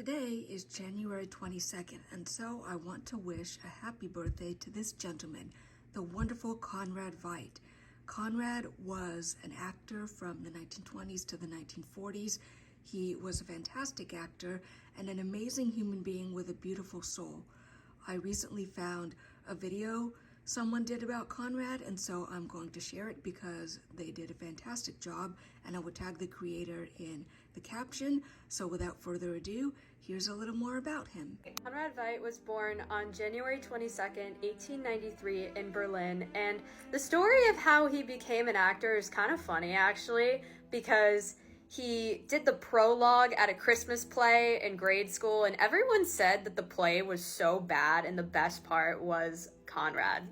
Today is January 22nd, and so I want to wish a happy birthday to this gentleman, the wonderful Conrad Veidt. Conrad was an actor from the 1920s to the 1940s. He was a fantastic actor and an amazing human being with a beautiful soul. I recently found a video someone did about Conrad, and so I'm going to share it because they did a fantastic job, and I will tag the creator in the caption. So without further ado, here's a little more about him. Conrad Veidt was born on January 22nd, 1893 in Berlin, and the story of how he became an actor is kind of funny actually, because he did the prologue at a Christmas play in grade school, and everyone said that the play was so bad and the best part was Conrad.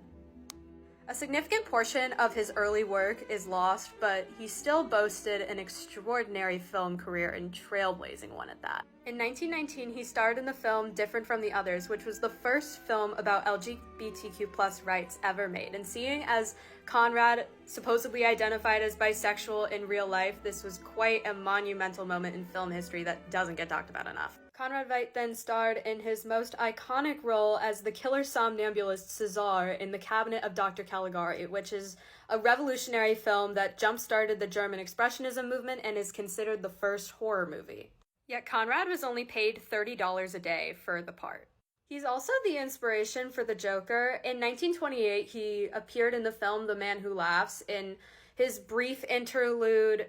A significant portion of his early work is lost, but he still boasted an extraordinary film career and trailblazing one at that. In 1919, he starred in the film Different from the Others, which was the first film about LGBTQ+ rights ever made. And seeing as Conrad supposedly identified as bisexual in real life, this was quite a monumental moment in film history that doesn't get talked about enough. Conrad Veidt then starred in his most iconic role as the killer somnambulist Cesar in The Cabinet of Dr. Caligari, which is a revolutionary film that jump-started the German Expressionism movement and is considered the first horror movie. Yet Conrad was only paid $30 a day for the part. He's also the inspiration for the Joker. In 1928, he appeared in the film The Man Who Laughs in his brief interlude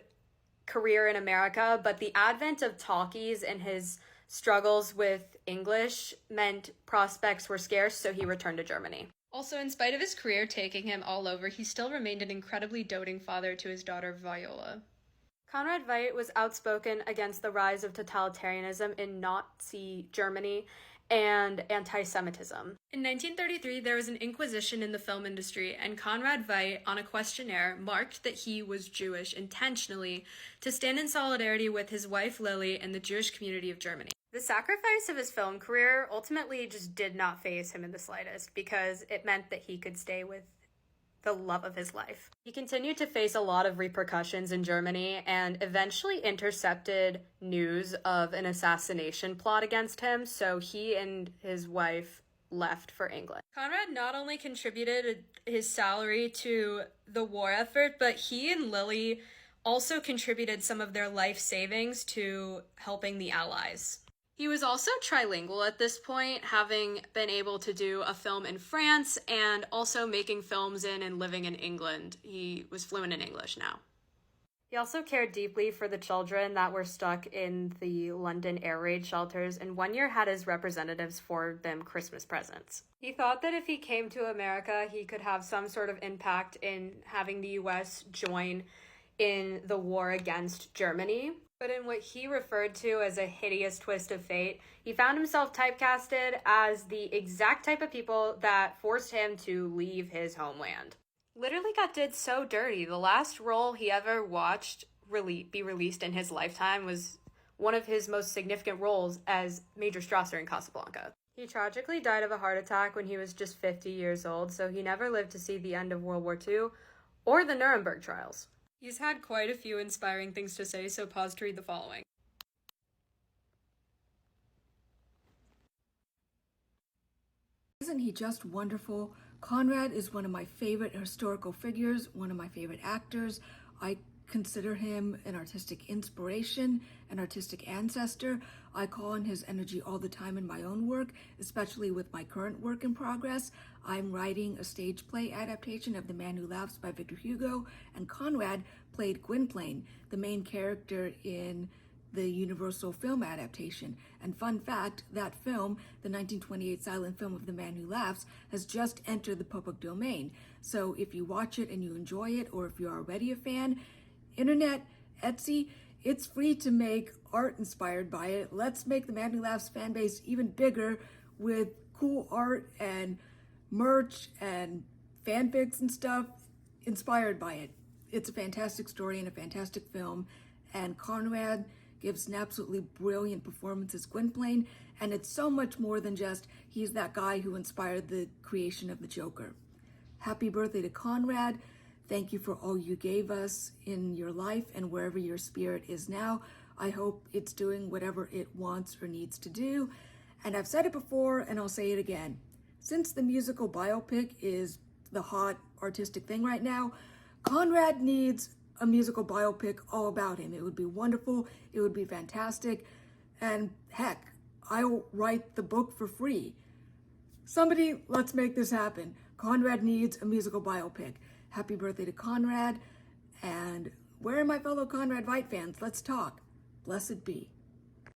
career in America, but the advent of talkies and his struggles with English meant prospects were scarce, so he returned to Germany. Also, in spite of his career taking him all over, he still remained an incredibly doting father to his daughter Viola. Conrad Veidt was outspoken against the rise of totalitarianism in Nazi Germany and anti-Semitism. In 1933, there was an inquisition in the film industry, and Conrad Veidt, on a questionnaire, marked that he was Jewish intentionally to stand in solidarity with his wife Lily and the Jewish community of Germany. The sacrifice of his film career ultimately just did not faze him in the slightest, because it meant that he could stay with the love of his life. He continued to face a lot of repercussions in Germany and eventually intercepted news of an assassination plot against him, so he and his wife left for England. Conrad not only contributed his salary to the war effort, but he and Lily also contributed some of their life savings to helping the Allies. He was also trilingual at this point, having been able to do a film in France and also making films in and living in England. He was fluent in English now. He also cared deeply for the children that were stuck in the London air raid shelters, and one year had his representatives forward them Christmas presents. He thought that if he came to America, he could have some sort of impact in having the US join in the war against Germany. But in what he referred to as a hideous twist of fate, he found himself typecasted as the exact type of people that forced him to leave his homeland. Literally did so dirty. The last role he ever watched be released in his lifetime was one of his most significant roles as Major Strasser in Casablanca. He tragically died of a heart attack when he was just 50 years old, so he never lived to see the end of World War II or the Nuremberg trials. He's had quite a few inspiring things to say, so pause to read the following. Isn't he just wonderful? Conrad is one of my favorite historical figures, one of my favorite actors. I consider him an artistic inspiration, an artistic ancestor. I call on his energy all the time in my own work, especially with my current work in progress. I'm writing a stage play adaptation of The Man Who Laughs by Victor Hugo, and Conrad played Gwynplaine, the main character in the Universal film adaptation. And fun fact, that film, the 1928 silent film of The Man Who Laughs, has just entered the public domain. So if you watch it and you enjoy it, or if you're already a fan, internet, Etsy, it's free to make art inspired by it. Let's make the Man Who Laughs fan base even bigger with cool art and merch and fanfics and stuff inspired by it. It's a fantastic story and a fantastic film, and Conrad gives an absolutely brilliant performance as Gwynplaine, and it's so much more than just he's that guy who inspired the creation of the Joker. Happy birthday to Conrad. Thank you for all you gave us in your life and wherever your spirit is now. I hope it's doing whatever it wants or needs to do. And I've said it before and I'll say it again. Since the musical biopic is the hot artistic thing right now, Conrad needs a musical biopic all about him. It would be wonderful. It would be fantastic. And heck, I'll write the book for free. Somebody, let's make this happen. Conrad needs a musical biopic. Happy birthday to Conrad. And where are my fellow Conrad Veidt fans? Let's talk. Blessed be.